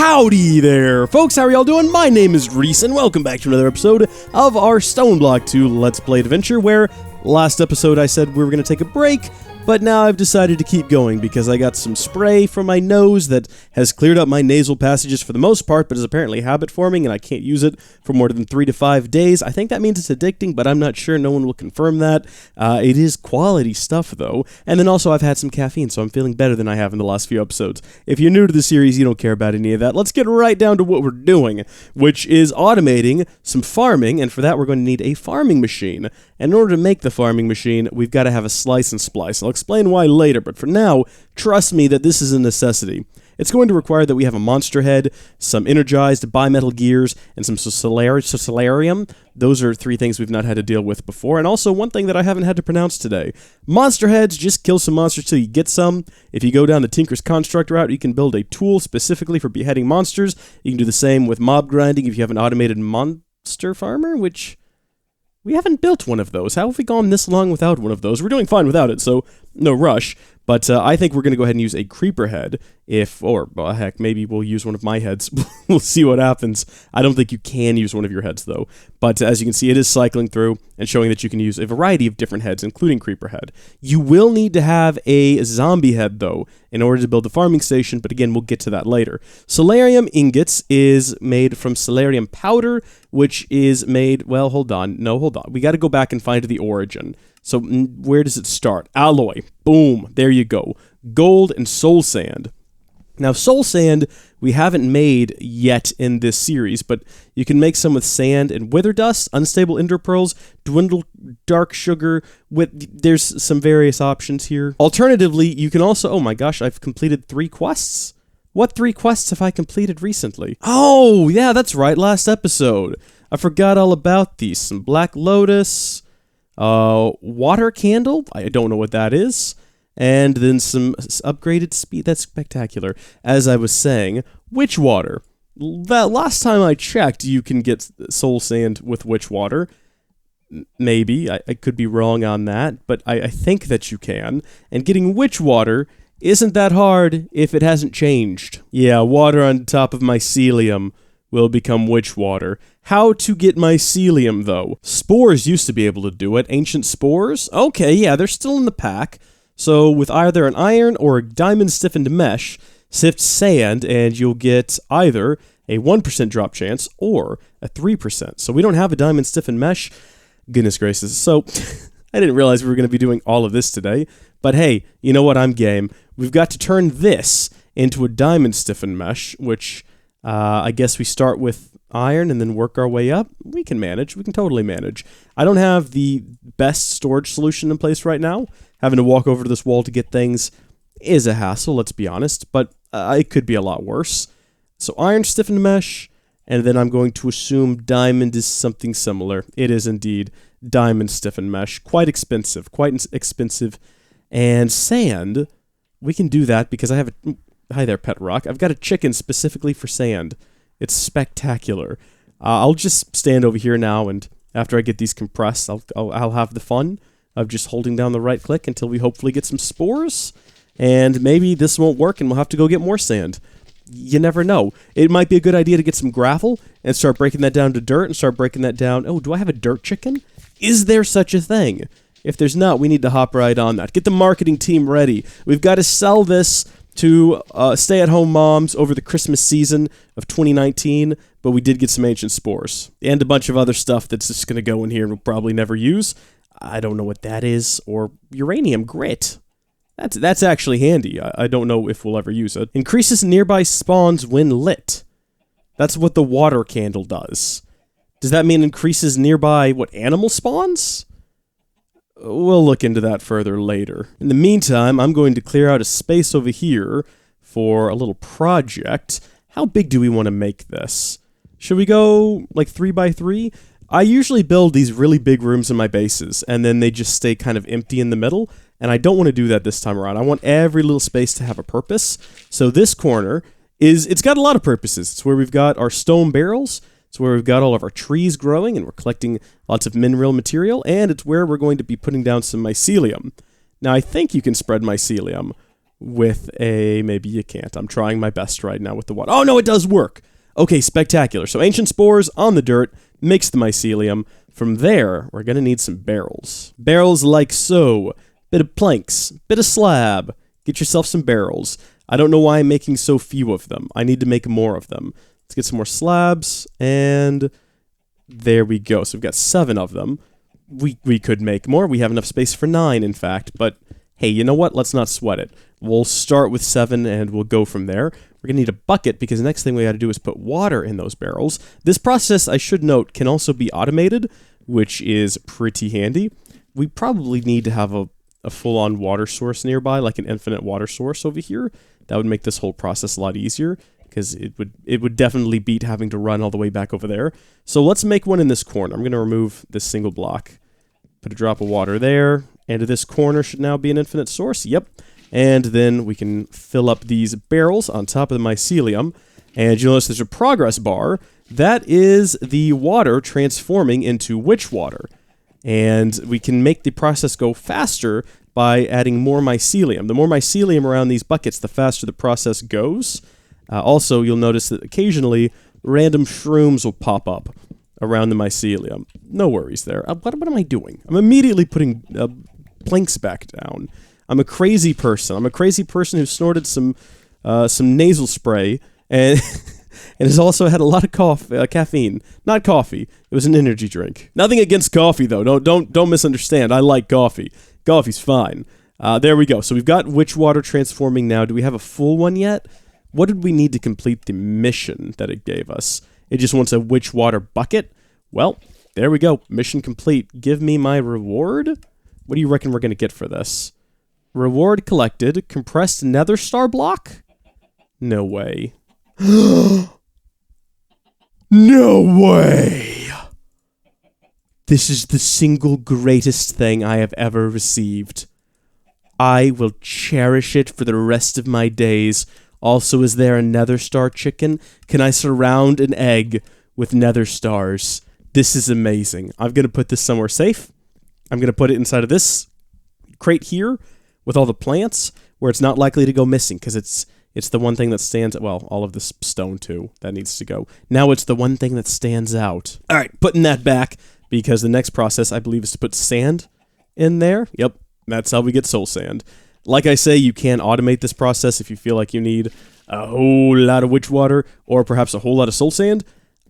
Howdy there, folks. How are y'all doing? My name is Rees, and welcome back to another episode of our StoneBlock 2 Let's Play Adventure, where last episode I said we were going to take a break, but now I've decided to keep going because I got some spray from my nose that has cleared up my nasal passages for the most part, but is apparently habit-forming, and I can't use it for more than 3 to 5 days. I think that means it's addicting, but I'm not sure. No one will confirm that. It is quality stuff, though. And then also I've had some caffeine, so I'm feeling better than I have in the last few episodes. If you're new to the series, you don't care about any of that. Let's get right down to what we're doing, which is automating some farming, and for that we're going to need a farming machine. And in order to make the farming machine, we've got to have a slice and splice. I'll explain why later, but for now, trust me that this is a necessity. It's going to require that we have a monster head, some energized bimetal gears, and some solarium. Those are 3 things we've not had to deal with before, and also one thing that I haven't had to pronounce today. Monster heads, just kill some monsters till you get some. If you go down the Tinker's Construct route, you can build a tool specifically for beheading monsters. You can do the same with mob grinding if you have an automated monster farmer, which we haven't built one of those. How have we gone this long without one of those? We're doing fine without it, so no rush. But I think we're going to go ahead and use a creeper head, well, heck, maybe we'll use one of my heads. We'll see what happens. I don't think you can use one of your heads, though. But as you can see, it is cycling through and showing that you can use a variety of different heads, including creeper head. You will need to have a zombie head, though, in order to build the farming station, but again, we'll get to that later. Solarium ingots is made from solarium powder, which is made, well, hold on. We got to go back and find the origin. So where does it start? Alloy. Boom. There you go. Gold and soul sand. Now, soul sand we haven't made yet in this series, but you can make some with sand and wither dust, unstable ender pearls, dwindled dark sugar. There's some various options here. Alternatively, you can also... Oh my gosh, I've completed 3 quests. What 3 quests have I completed recently? Oh, yeah, that's right, last episode. I forgot all about these. Some Black Lotus... water candle, I don't know what that is, and then some upgraded speed. That's spectacular. As I was saying, witch water. That last time I checked, you can get soul sand with witch water. Maybe, I could be wrong on that, but I think that you can, and getting witch water isn't that hard if it hasn't changed. Yeah, water on top of mycelium will become witch water. How to get mycelium, though? Spores used to be able to do it. Ancient spores? Okay, yeah, they're still in the pack. So with either an iron or a diamond-stiffened mesh, sift sand, and you'll get either a 1% drop chance or a 3%. So we don't have a diamond-stiffened mesh. Goodness gracious. So I didn't realize we were going to be doing all of this today. But hey, you know what? I'm game. We've got to turn this into a diamond-stiffened mesh, which... I guess we start with iron and then work our way up. We can manage. We can totally manage. I don't have the best storage solution in place right now. Having to walk over to this wall to get things is a hassle, let's be honest, but it could be a lot worse. So iron stiffened mesh, and then I'm going to assume diamond is something similar. It is indeed diamond stiffened mesh. Quite expensive. And sand, we can do that because I have a... Hi there, Pet Rock. I've got a chicken specifically for sand. It's spectacular. I'll just stand over here now, and after I get these compressed, I'll have the fun of just holding down the right click until we hopefully get some spores. And maybe this won't work, and we'll have to go get more sand. You never know. It might be a good idea to get some gravel and start breaking that down to dirt and start breaking that down. Oh, do I have a dirt chicken? Is there such a thing? If there's not, we need to hop right on that. Get the marketing team ready. We've got to sell this to stay-at-home moms over the Christmas season of 2019, but we did get some ancient spores. And a bunch of other stuff that's just going to go in here and we'll probably never use. I don't know what that is. Or uranium grit. That's actually handy. I don't know if we'll ever use it. Increases nearby spawns when lit. That's what the water candle does. Does that mean increases nearby, animmal spawns? We'll look into that further later. In the meantime, I'm going to clear out a space over here for a little project. How big do we want to make this? Should we go, 3x3? I usually build these really big rooms in my bases, and then they just stay kind of empty in the middle, and I don't want to do that this time around. I want every little space to have a purpose. So this corner it's got a lot of purposes. It's where we've got our stone barrels. It's where we've got all of our trees growing, and we're collecting lots of mineral material, and it's where we're going to be putting down some mycelium. Now, I think you can spread mycelium with a... Maybe you can't. I'm trying my best right now with the water. Oh, no, it does work. Okay, spectacular. So ancient spores on the dirt, mix the mycelium. From there, we're going to need some barrels. Barrels like so. Bit of planks, bit of slab. Get yourself some barrels. I don't know why I'm making so few of them. I need to make more of them. Let's get some more slabs, and there we go. So we've got 7 of them. We could make more. We have enough space for 9, in fact, but hey, you know what? Let's not sweat it. We'll start with 7, and we'll go from there. We're going to need a bucket, because the next thing we got to do is put water in those barrels. This process, I should note, can also be automated, which is pretty handy. We probably need to have a full-on water source nearby, like an infinite water source over here. That would make this whole process a lot easier, because it would definitely beat having to run all the way back over there. So let's make one in this corner. I'm going to remove this single block. Put a drop of water there, and this corner should now be an infinite source. Yep. And then we can fill up these barrels on top of the mycelium, and you'll notice there's a progress bar. That is the water transforming into witch water. And we can make the process go faster by adding more mycelium. The more mycelium around these buckets, the faster the process goes. Also, you'll notice that occasionally random shrooms will pop up around the mycelium. No worries there. What am I doing? I'm immediately putting planks back down. I'm a crazy person. I'm a crazy person who snorted some nasal spray and and has also had a lot of caffeine. Not coffee. It was an energy drink. Nothing against coffee, though. Don't misunderstand. I like coffee. Coffee's fine. There we go. So we've got witch water transforming now. Do we have a full one yet? What did we need to complete the mission that it gave us? It just wants a witch water bucket? Well, there we go. Mission complete. Give me my reward? What do you reckon we're going to get for this? Reward collected. Compressed nether star block? No way. No way! This is the single greatest thing I have ever received. I will cherish it for the rest of my days. Also, is there a nether star chicken? Can I surround an egg with nether stars? This is amazing. I'm going to put this somewhere safe. I'm going to put it inside of this crate here with all the plants where it's not likely to go missing, because it's the one thing that stands... Well, all of this stone, too. That needs to go. Now it's the one thing that stands out. All right, putting that back, because the next process, I believe, is to put sand in there. Yep, that's how we get soul sand. Like I say, you can automate this process if you feel like you need a whole lot of witch water, or perhaps a whole lot of soul sand.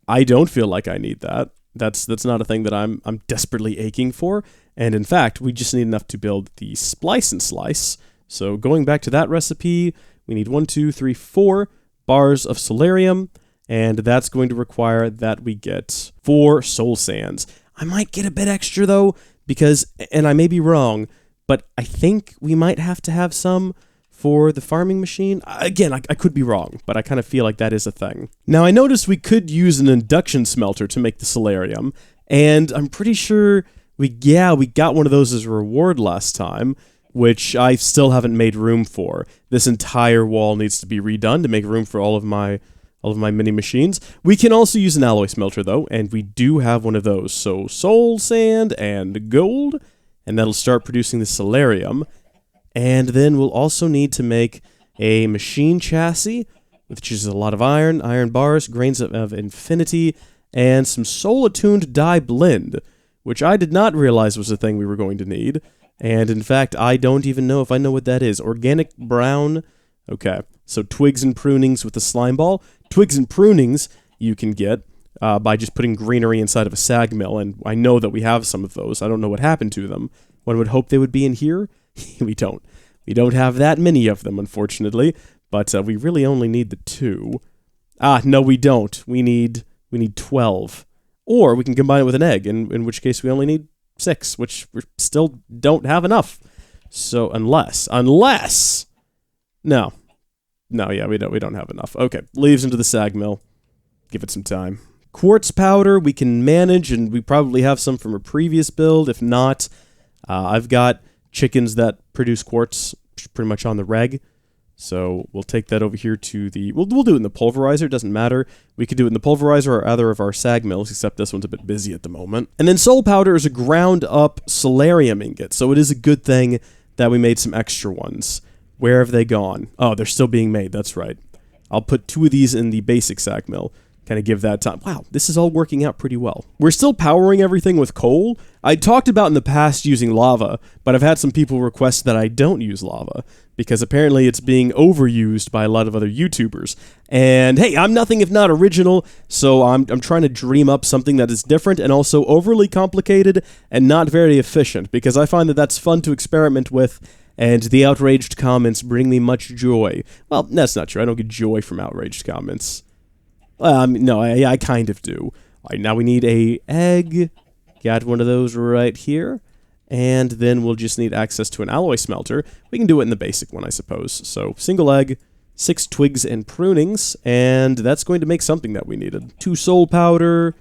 I don't feel like I need that. That's not a thing that I'm desperately aching for. And in fact, we just need enough to build the splice and slice. So going back to that recipe... We need 1, 2, 3, 4 bars of solarium, and that's going to require that we get 4 soul sands. I might get a bit extra, though, because, and I may be wrong, but I think we might have to have some for the farming machine. Again, I could be wrong, but I kind of feel like that is a thing. Now, I noticed we could use an induction smelter to make the solarium, and I'm pretty sure we got one of those as a reward last time, which I still haven't made room for. This entire wall needs to be redone to make room for all of my mini machines. We can also use an alloy smelter, though, and we do have one of those. So soul sand and gold, and that'll start producing the solarium. And then we'll also need to make a machine chassis, which is a lot of iron bars, grains of infinity, and some soul attuned dye blend, which I did not realize was a thing we were going to need. And in fact, I don't even know if I know what that is. Organic brown. Okay, so twigs and prunings with the slime ball. Twigs and prunings you can get by just putting greenery inside of a sag mill, and I know that we have some of those. I don't know what happened to them. One would hope they would be in here. We don't. We don't have that many of them, unfortunately, but we really only need the 2. No, we don't. We need 12. Or we can combine it with an egg, in which case we only need 6, which we still don't have enough. So unless no, yeah, we don't have enough. Okay, leaves into the sag mill. Give it some time. Quartz powder we can manage, and we probably have some from a previous build. If not, I've got chickens that produce quartz pretty much on the reg. So we'll take that over here to the... We'll do it in the pulverizer, it doesn't matter. We could do it in the pulverizer or either of our sag mills, except this one's a bit busy at the moment. And then soul powder is a ground up solarium ingot, so it is a good thing that we made some extra ones. Where have they gone? Oh, they're still being made, that's right. I'll put 2 of these in the basic sack mill. Kind of give that time. Wow, this is all working out pretty well. We're still powering everything with coal. I talked about in the past using lava, but I've had some people request that I don't use lava, because apparently it's being overused by a lot of other YouTubers. And hey, I'm nothing if not original, so I'm trying to dream up something that is different and also overly complicated and not very efficient, because I find that that's fun to experiment with, and the outraged comments bring me much joy. Well, that's not true. I don't get joy from outraged comments. No, I kind of do. Alright, now we need a egg. Got one of those right here. And then we'll just need access to an alloy smelter. We can do it in the basic one, I suppose. So, single egg, 6 twigs and prunings, and that's going to make something that we needed. 2 soul powder,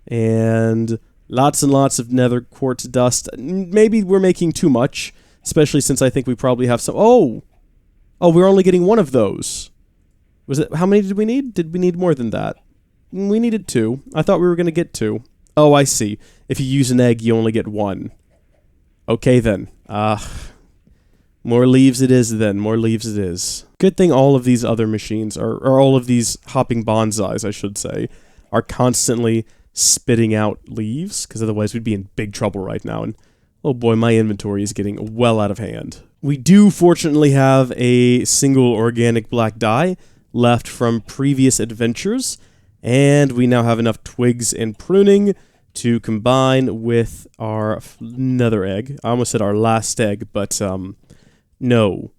and lots of nether quartz dust. Maybe we're making too much, especially since I think we probably have some... Oh, we're only getting 1 of those. Was it, how many did we need? Did we need more than that? We needed 2. I thought we were going to get 2. Oh, I see. If you use an egg, you only get 1. Okay, then. More leaves it is, then. More leaves it is. Good thing all of these other machines, or all of these hopping bonsais, I should say, are constantly spitting out leaves, because otherwise we'd be in big trouble right now, and oh boy, my inventory is getting well out of hand. We do, fortunately, have a single organic black dye left from previous adventures, and we now have enough twigs and pruning to combine with our nether egg. I almost said our last egg, but no,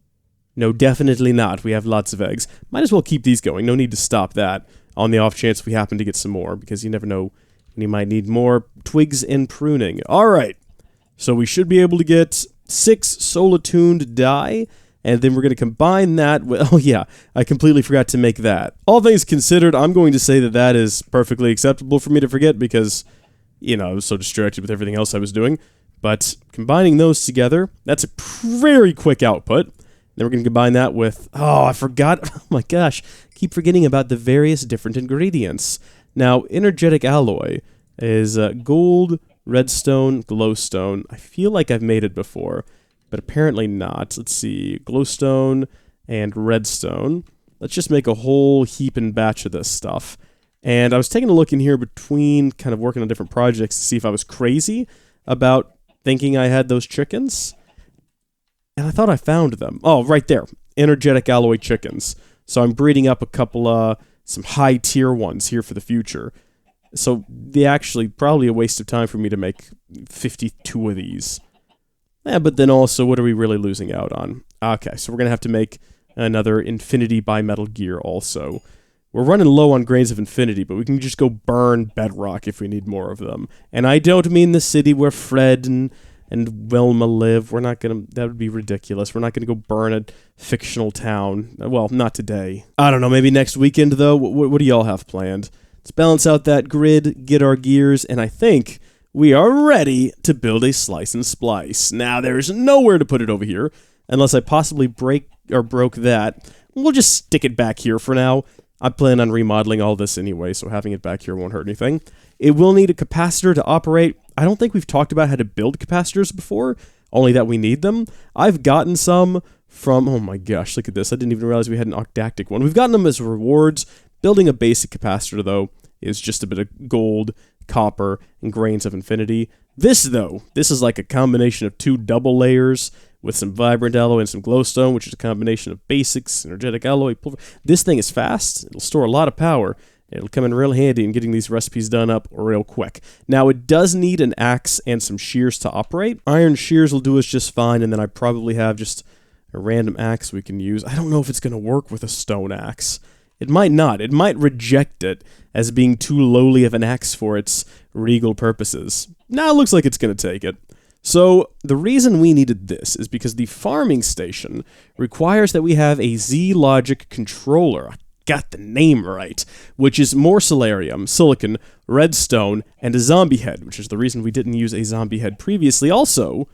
definitely not. We have lots of eggs. Might as well keep these going. No need to stop that on the off chance we happen to get some more, because you never know when you might need more twigs and pruning. Alright, so we should be able to get 6 soul attuned dye, and then we're going to combine that with... Oh yeah, I completely forgot to make that. All things considered, I'm going to say that that is perfectly acceptable for me to forget because, you know, I was so distracted with everything else I was doing. But combining those together, that's a very quick output. Then we're going to combine that with... Oh, I forgot. Oh my gosh. Keep forgetting about the various different ingredients. Now, energetic alloy is gold, redstone, glowstone. I feel like I've made it before, but apparently not. Let's see, glowstone and redstone. Let's just make a whole heap and batch of this stuff. And I was taking a look in here between kind of working on different projects to see if I was crazy about thinking I had those chickens. And I thought I found them. Oh, right there. Energetic alloy chickens. So I'm breeding up a couple, some high tier ones here for the future. So they actually probably a waste of time for me to make 52 of these. Yeah, but then also, what are we really losing out on? Okay, so we're going to have to make another infinity bimetal gear also. We're running low on grains of infinity, but we can just go burn bedrock if we need more of them. And I don't mean the city where Fred and Wilma live. We're not going to... That would be ridiculous. We're not going to go burn a fictional town. Well, not today. I don't know, maybe next weekend, though? What do y'all have planned? Let's balance out that grid, get our gears, and I think we are ready to build a slice and splice. Now, there's nowhere to put it over here, unless I possibly broke that. We'll just stick it back here for now. I plan on remodeling all this anyway, so having it back here won't hurt anything. It will need a capacitor to operate. I don't think we've talked about how to build capacitors before, only that we need them. I've gotten some from... Oh my gosh, look at this. I didn't even realize we had an octactic one. We've gotten them as rewards. Building a basic capacitor, though, is just a bit of gold, copper, and grains of infinity. This, though, this is like a combination of 2 double layers with some vibrant alloy and some glowstone, which is a combination of basics, energetic alloy, pulver. This thing is fast. It'll store a lot of power. It'll come in real handy in getting these recipes done up real quick. Now, it does need an axe and some shears to operate. Iron shears will do us just fine, and then I probably have just a random axe we can use. I don't know if it's going to work with a stone axe. It might not. It might reject it as being too lowly of an axe for its regal purposes. Now it looks like it's going to take it. So, the reason we needed this is because the farming station requires that we have a Z-Logic controller. I got the name right. Which is more solarium, silicon, redstone, and a zombie head, which is the reason we didn't use a zombie head previously. Also,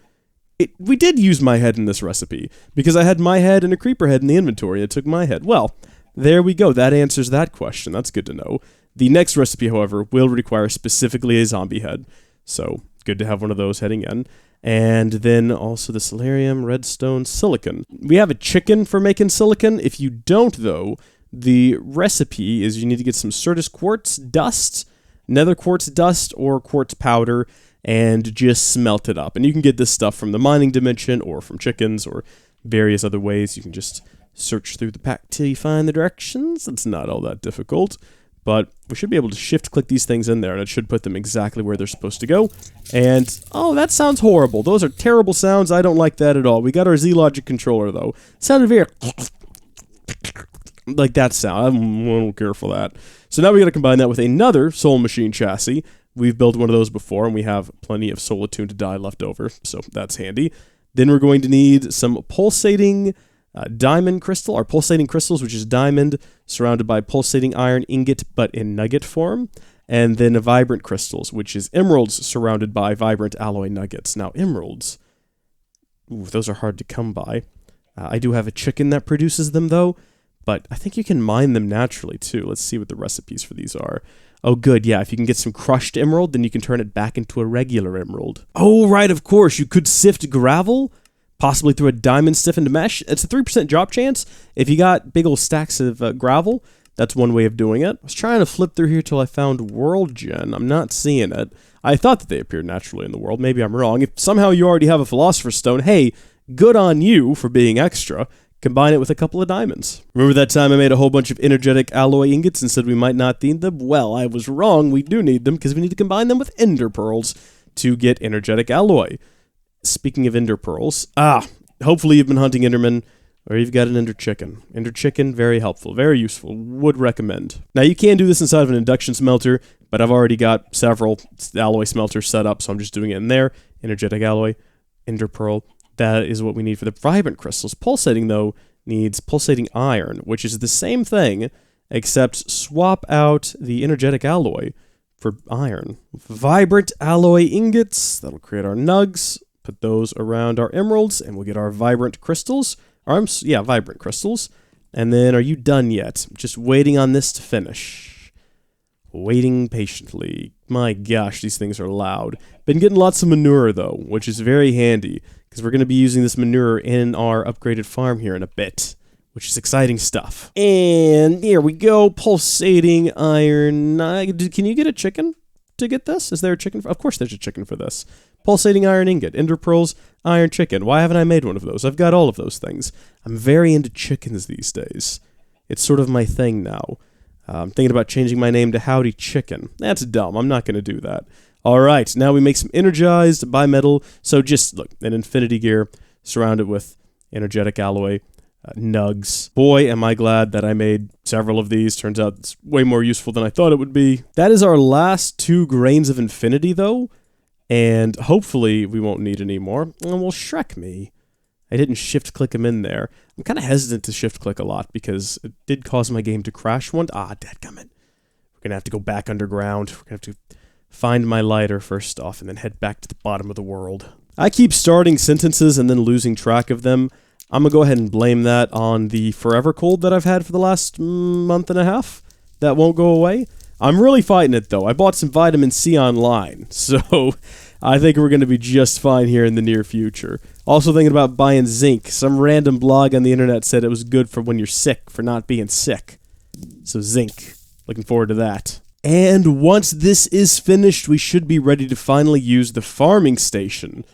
we did use my head in this recipe, because I had my head and a creeper head in the inventory, and it took my head. Well, there we go. That answers that question. That's good to know. The next recipe, however, will require specifically a zombie head. So, good to have one of those heading in. And then also the solarium, redstone, silicon. We have a chicken for making silicon. If you don't, though, the recipe is you need to get some Certus quartz dust, nether quartz dust, or quartz powder, and just smelt it up. And you can get this stuff from the mining dimension, or from chickens, or various other ways. You can just search through the pack till you find the directions. It's not all that difficult. But we should be able to shift-click these things in there, and it should put them exactly where they're supposed to go. And, oh, that sounds horrible. Those are terrible sounds. I don't like that at all. We got our Z-Logic controller, though. It sounded very... like that sound. I'm a little careful of that. So now we got to combine that with another Soul Machine chassis. We've built one of those before, and we have plenty of soul attuned dye left over, so that's handy. Then we're going to need some pulsating... diamond crystal, or pulsating crystals, which is diamond surrounded by pulsating iron ingot but in nugget form, and then vibrant crystals, which is emeralds surrounded by vibrant alloy nuggets. Now emeralds, ooh, those are hard to come by. I do have a chicken that produces them though, but I think you can mine them naturally too. Let's see what the recipes for these are. Oh good, yeah, if you can get some crushed emerald, then you can turn it back into a regular emerald. Oh right, of course, you could sift gravel, possibly through a diamond stiffened mesh. It's a 3% drop chance. If you got big old stacks of gravel, that's one way of doing it. I was trying to flip through here till I found World Gen. I'm not seeing it. I thought that they appeared naturally in the world. Maybe I'm wrong. If somehow you already have a Philosopher's Stone, hey, good on you for being extra. Combine it with a couple of diamonds. Remember that time I made a whole bunch of energetic alloy ingots and said we might not need them? Well, I was wrong. We do need them because we need to combine them with ender pearls to get energetic alloy. Speaking of ender pearls, hopefully you've been hunting endermen, or you've got an ender chicken. Ender chicken, very helpful, very useful, would recommend. Now you can do this inside of an induction smelter, but I've already got several alloy smelters set up, so I'm just doing it in there. Energetic alloy, ender pearl, that is what we need for the vibrant crystals. Pulsating, though, needs pulsating iron, which is the same thing, except swap out the energetic alloy for iron. Vibrant alloy ingots, that'll create our nugs. Put those around our emeralds, and we'll get our vibrant crystals. Vibrant crystals. And then, are you done yet? Just waiting on this to finish. Waiting patiently. My gosh, these things are loud. Been getting lots of manure, though, which is very handy, because we're going to be using this manure in our upgraded farm here in a bit, which is exciting stuff. And here we go, pulsating iron. Can you get a chicken to get this? Is there a chicken? Of course there's a chicken for this. Pulsating iron ingot, ender pearls, iron chicken. Why haven't I made one of those? I've got all of those things. I'm very into chickens these days. It's sort of my thing now. I'm thinking about changing my name to Howdy Chicken. That's dumb. I'm not going to do that. All right, now we make some energized bimetal. So just, look, an infinity gear surrounded with energetic alloy nugs. Boy, am I glad that I made several of these. Turns out it's way more useful than I thought it would be. That is our last 2 grains of infinity, though. And hopefully we won't need any more. And well, Shrek me. I didn't shift-click them in there. I'm kind of hesitant to shift-click a lot because it did cause my game to crash one. Dadgummit. We're going to have to go back underground. We're going to have to find my lighter first off and then head back to the bottom of the world. I keep starting sentences and then losing track of them. I'm going to go ahead and blame that on the forever cold that I've had for the last month and a half. That won't go away. I'm really fighting it, though. I bought some vitamin C online, so I think we're going to be just fine here in the near future. Also thinking about buying zinc. Some random blog on the internet said it was good for when you're sick, for not being sick. So zinc. Looking forward to that. And once this is finished, we should be ready to finally use the farming station,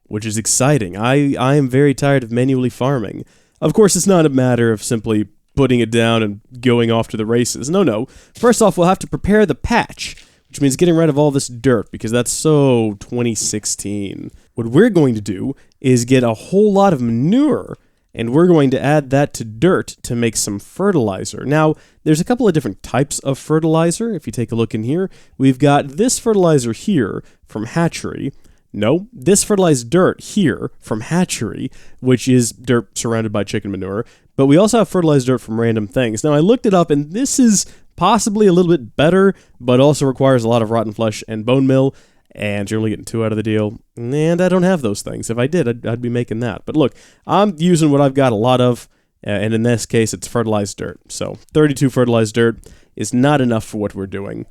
which is exciting. I am very tired of manually farming. Of course, it's not a matter of simply putting it down and going off to the races. No. First off, we'll have to prepare the patch, which means getting rid of all this dirt, because that's so 2016. What we're going to do is get a whole lot of manure, and we're going to add that to dirt to make some fertilizer. Now, there's a couple of different types of fertilizer. If you take a look in here, we've got this fertilizer here from Hatchery. No, this fertilized dirt here from Hatchery, which is dirt surrounded by chicken manure. But we also have fertilized dirt from random things. Now, I looked it up, and this is possibly a little bit better, but also requires a lot of rotten flesh and bone meal, and you're only getting 2 out of the deal. And I don't have those things. If I did, I'd be making that. But look, I'm using what I've got a lot of, and in this case, it's fertilized dirt. So 32 fertilized dirt is not enough for what we're doing.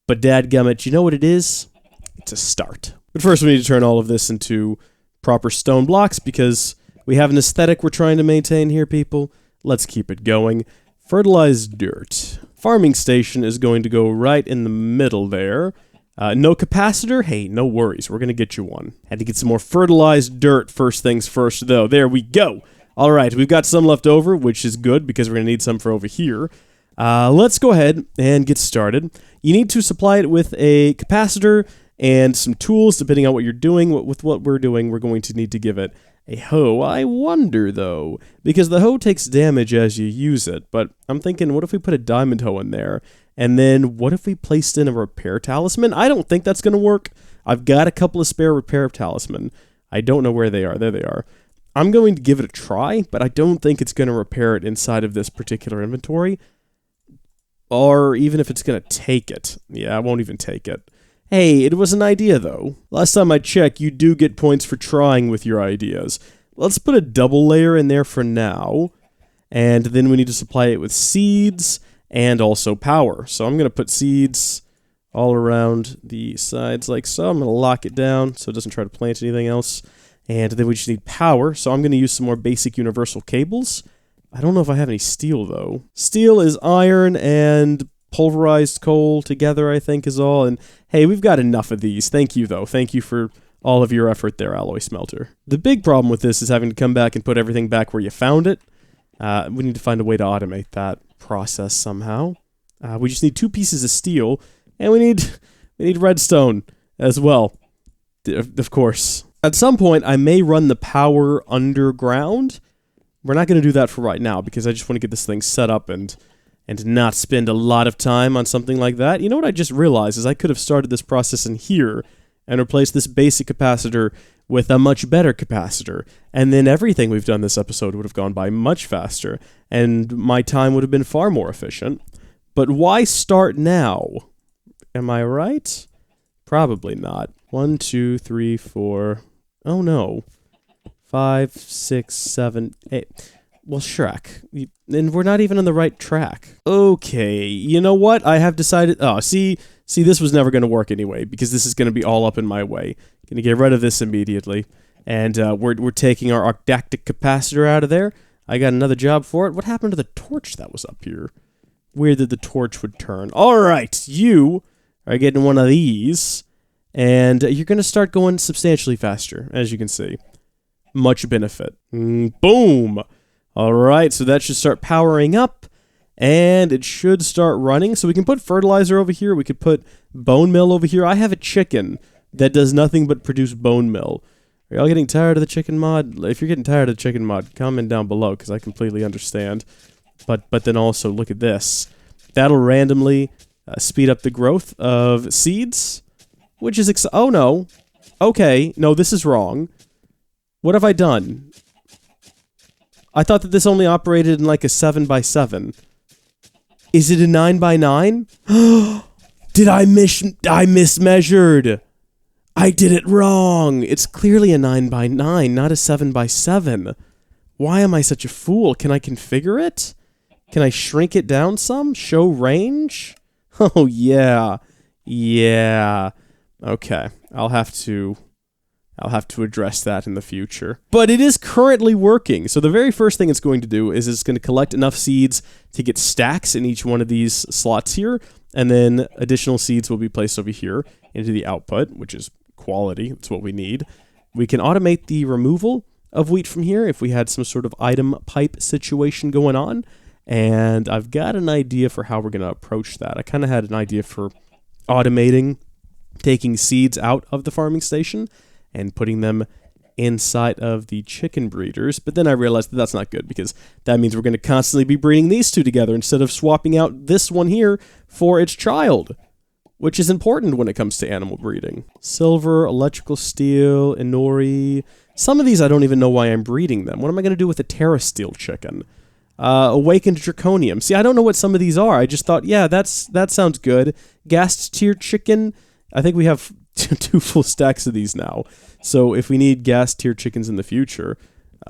But dadgummit, you know what it is? It's a start. But first, we need to turn all of this into proper stone blocks because we have an aesthetic we're trying to maintain here, people. Let's keep it going. Fertilized dirt. Farming station is going to go right in the middle there. No capacitor? Hey, no worries. We're going to get you one. Had to get some more fertilized dirt first things first, though. There we go. All right, we've got some left over, which is good because we're going to need some for over here. Let's go ahead and get started. You need to supply it with a capacitor and some tools, depending on what you're doing. With what we're doing, we're going to need to give it a hoe. I wonder, though, because the hoe takes damage as you use it, but I'm thinking, what if we put a diamond hoe in there? And then what if we placed in a repair talisman? I don't think that's going to work. I've got a couple of spare repair talisman. I don't know where they are. There they are. I'm going to give it a try, but I don't think it's going to repair it inside of this particular inventory. Or even if it's going to take it. Yeah, I won't even take it. Hey, it was an idea, though. Last time I checked, you do get points for trying with your ideas. Let's put a double layer in there for now. And then we need to supply it with seeds and also power. So I'm going to put seeds all around the sides like so. I'm going to lock it down so it doesn't try to plant anything else. And then we just need power. So I'm going to use some more basic universal cables. I don't know if I have any steel, though. Steel is iron and pulverized coal together, I think, is all. And hey, we've got enough of these. Thank you, though. Thank you for all of your effort there, Alloy Smelter. The big problem with this is having to come back and put everything back where you found it. We need to find a way to automate that process somehow. We just need 2 pieces of steel, and we need redstone as well, of course. At some point, I may run the power underground. We're not going to do that for right now, because I just want to get this thing set up and not spend a lot of time on something like that. You know what I just realized is I could have started this process in here and replaced this basic capacitor with a much better capacitor, and then everything we've done this episode would have gone by much faster, and my time would have been far more efficient. But why start now? Am I right? Probably not. 1, 2, 3, 4... Oh no. 5, 6, 7, 8... Well, Shrek. And we're not even on the right track. Okay, you know what? I have decided... Oh, see, this was never going to work anyway, because this is going to be all up in my way. Going to get rid of this immediately. And we're taking our arctic capacitor out of there. I got another job for it. What happened to the torch that was up here? Weird that the torch would turn. All right, you are getting one of these. And you're going to start going substantially faster, as you can see. Much benefit. Boom! Alright, so that should start powering up, and it should start running. So we can put fertilizer over here, we could put bone meal over here. I have a chicken that does nothing but produce bone meal. Are y'all getting tired of the chicken mod? If you're getting tired of the chicken mod, comment down below, because I completely understand. But then also, look at this. That'll randomly speed up the growth of seeds, which is oh no. Okay, no, this is wrong. What have I done? I thought that this only operated in like a 7x7. Is it a 9x9? Did I mismeasured? I did it wrong. It's clearly a 9x9, not a 7x7. Why am I such a fool? Can I configure it? Can I shrink it down some? Show range? Oh yeah. Yeah. Okay. I'll have to address that in the future. But it is currently working. So the very first thing it's going to do is it's going to collect enough seeds to get stacks in each one of these slots here, and then additional seeds will be placed over here into the output, which is quality. It's what we need. We can automate the removal of wheat from here if we had some sort of item pipe situation going on, and I've got an idea for how we're going to approach that. I kind of had an idea for automating taking seeds out of the farming station and putting them inside of the chicken breeders, but then I realized that that's not good, because that means we're going to constantly be breeding these two together instead of swapping out this one here for its child, which is important when it comes to animal breeding. Silver, electrical steel, inori. Some of these I don't even know why I'm breeding them. What am I going to do with a Terra Steel chicken? Awakened Draconium. See, I don't know what some of these are. I just thought, yeah, that sounds good. Gas tier chicken. I think we have 2 full stacks of these now. So if we need gas tier chickens in the future,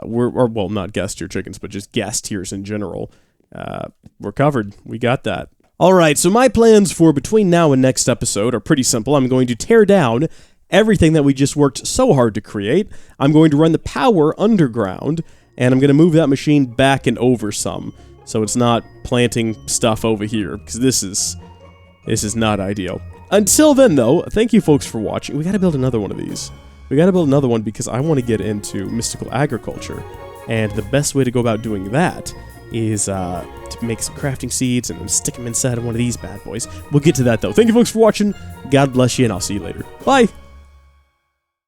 well, not gas tier chickens, but just gas tiers in general, we're covered. We got that. All right, so my plans for between now and next episode are pretty simple. I'm going to tear down everything that we just worked so hard to create. I'm going to run the power underground, and I'm going to move that machine back and over some, so it's not planting stuff over here, because this is not ideal. Until then, though, thank you folks for watching. We gotta build another one of these. We gotta build another one because I want to get into mystical agriculture, and the best way to go about doing that is to make some crafting seeds and then stick them inside of one of these bad boys. We'll get to that, though. Thank you folks for watching. God bless you, and I'll see you later. Bye!